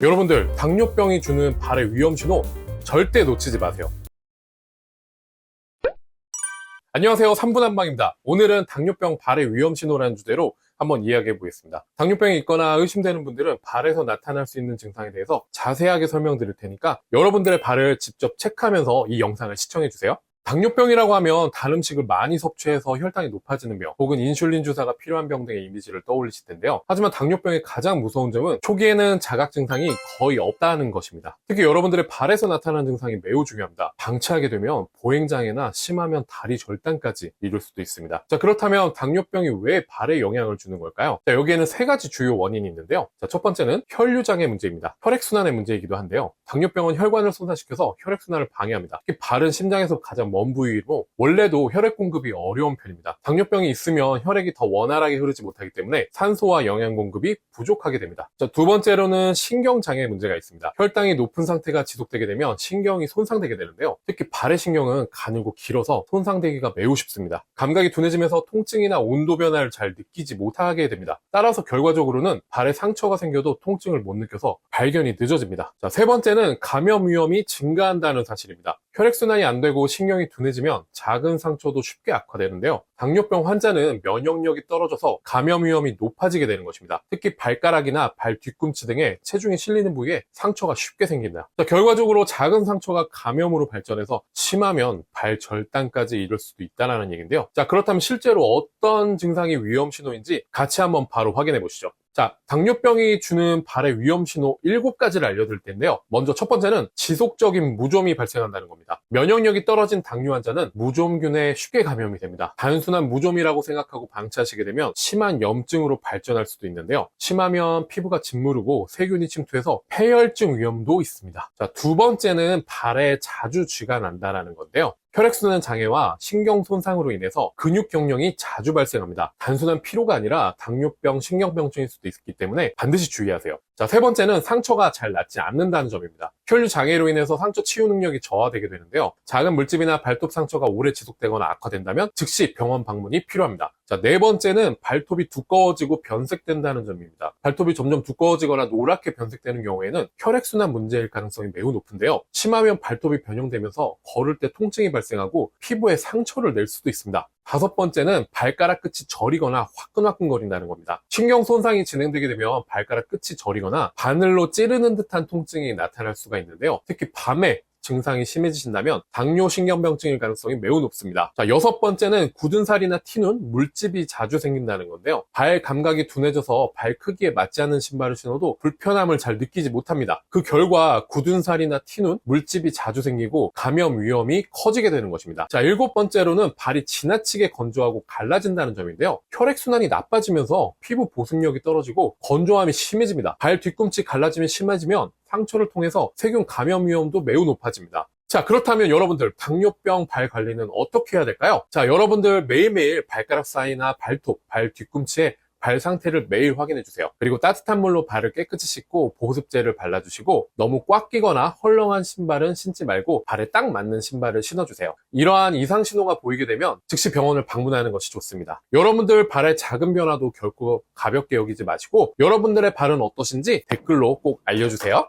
여러분들, 당뇨병이 주는 발의 위험신호 절대 놓치지 마세요. 안녕하세요. 3분 한방입니다. 오늘은 당뇨병 발의 위험신호라는 주제로 한번 이야기해 보겠습니다. 당뇨병이 있거나 의심되는 분들은 발에서 나타날 수 있는 증상에 대해서 자세하게 설명드릴 테니까 여러분들의 발을 직접 체크하면서 이 영상을 시청해 주세요. 당뇨병이라고 하면 단 음식을 많이 섭취해서 혈당이 높아지는 병, 혹은 인슐린 주사가 필요한 병 등의 이미지를 떠올리실 텐데요. 하지만 당뇨병의 가장 무서운 점은 초기에는 자각 증상이 거의 없다는 것입니다. 특히 여러분들의 발에서 나타나는 증상이 매우 중요합니다. 방치하게 되면 보행장애나 심하면 다리 절단까지 이룰 수도 있습니다. 자, 그렇다면 당뇨병이 왜 발에 영향을 주는 걸까요? 자, 여기에는 세 가지 주요 원인이 있는데요. 자, 첫 번째는 혈류장애 문제입니다. 혈액순환의 문제이기도 한데요. 당뇨병은 혈관을 손상시켜서 혈액순환을 방해합니다. 특히 발은 심장에서 가장 먼 부위로 원래도 혈액 공급이 어려운 편입니다. 당뇨병이 있으면 혈액이 더 원활하게 흐르지 못하기 때문에 산소와 영양 공급이 부족하게 됩니다. 자, 두 번째로는 신경장애 문제가 있습니다. 혈당이 높은 상태가 지속되게 되면 신경이 손상되게 되는데요. 특히 발의 신경은 가늘고 길어서 손상되기가 매우 쉽습니다. 감각이 둔해지면서 통증이나 온도 변화를 잘 느끼지 못하게 됩니다. 따라서 결과적으로는 발에 상처가 생겨도 통증을 못 느껴서 발견이 늦어집니다. 자, 세 번째는 감염 위험이 증가한다는 사실입니다. 혈액순환이 안 되고 신경이 둔해지면 작은 상처도 쉽게 악화되는데요. 당뇨병 환자는 면역력이 떨어져서 감염 위험이 높아지게 되는 것입니다. 특히 발가락이나 발 뒤꿈치 등에 체중이 실리는 부위에 상처가 쉽게 생긴다. 자, 결과적으로 작은 상처가 감염으로 발전해서 심하면 발 절단까지 이룰 수도 있다는 얘기인데요. 자, 그렇다면 실제로 어떤 증상이 위험 신호인지 같이 한번 바로 확인해 보시죠. 자, 당뇨병이 주는 발의 위험신호 7가지를 알려드릴 텐데요. 먼저 첫 번째는 지속적인 무좀이 발생한다는 겁니다. 면역력이 떨어진 당뇨 환자는 무좀균에 쉽게 감염이 됩니다. 단순한 무좀이라고 생각하고 방치하시게 되면 심한 염증으로 발전할 수도 있는데요. 심하면 피부가 짓무르고 세균이 침투해서 폐혈증 위험도 있습니다. 자, 두 번째는 발에 자주 쥐가 난다는 건데요. 혈액순환 장애와 신경 손상으로 인해서 근육 경련이 자주 발생합니다. 단순한 피로가 아니라 당뇨병, 신경병증일 수도 있기 때문에 반드시 주의하세요. 자, 세 번째는 상처가 잘 낫지 않는다는 점입니다. 혈류 장애로 인해서 상처 치유 능력이 저하되게 되는데요. 작은 물집이나 발톱 상처가 오래 지속되거나 악화된다면 즉시 병원 방문이 필요합니다. 자, 네 번째는 발톱이 두꺼워지고 변색된다는 점입니다. 발톱이 점점 두꺼워지거나 노랗게 변색되는 경우에는 혈액순환 문제일 가능성이 매우 높은데요. 심하면 발톱이 변형되면서 걸을 때 통증이 발생하고 피부에 상처를 낼 수도 있습니다. 다섯 번째는 발가락 끝이 저리거나 화끈화끈거린다는 겁니다. 신경 손상이 진행되게 되면 발가락 끝이 저리거나 바늘로 찌르는 듯한 통증이 나타날 수가 있는데요. 특히 밤에 증상이 심해지신다면 당뇨 신경병증일 가능성이 매우 높습니다. 자, 여섯 번째는 굳은 살이나 티눈, 물집이 자주 생긴다는 건데요. 발 감각이 둔해져서 발 크기에 맞지 않는 신발을 신어도 불편함을 잘 느끼지 못합니다. 그 결과 굳은 살이나 티눈, 물집이 자주 생기고 감염 위험이 커지게 되는 것입니다. 자, 일곱 번째로는 발이 지나치게 건조하고 갈라진다는 점인데요. 혈액순환이 나빠지면서 피부 보습력이 떨어지고 건조함이 심해집니다. 발 뒤꿈치 갈라짐이 심해지면 상처를 통해서 세균 감염 위험도 매우 높아집니다. 자, 그렇다면 여러분들 당뇨병 발 관리는 어떻게 해야 될까요? 자, 여러분들 매일매일 발가락 사이나 발톱, 발 뒤꿈치에 발 상태를 매일 확인해 주세요. 그리고 따뜻한 물로 발을 깨끗이 씻고 보습제를 발라주시고 너무 꽉 끼거나 헐렁한 신발은 신지 말고 발에 딱 맞는 신발을 신어주세요. 이러한 이상 신호가 보이게 되면 즉시 병원을 방문하는 것이 좋습니다. 여러분들 발의 작은 변화도 결코 가볍게 여기지 마시고 여러분들의 발은 어떠신지 댓글로 꼭 알려주세요.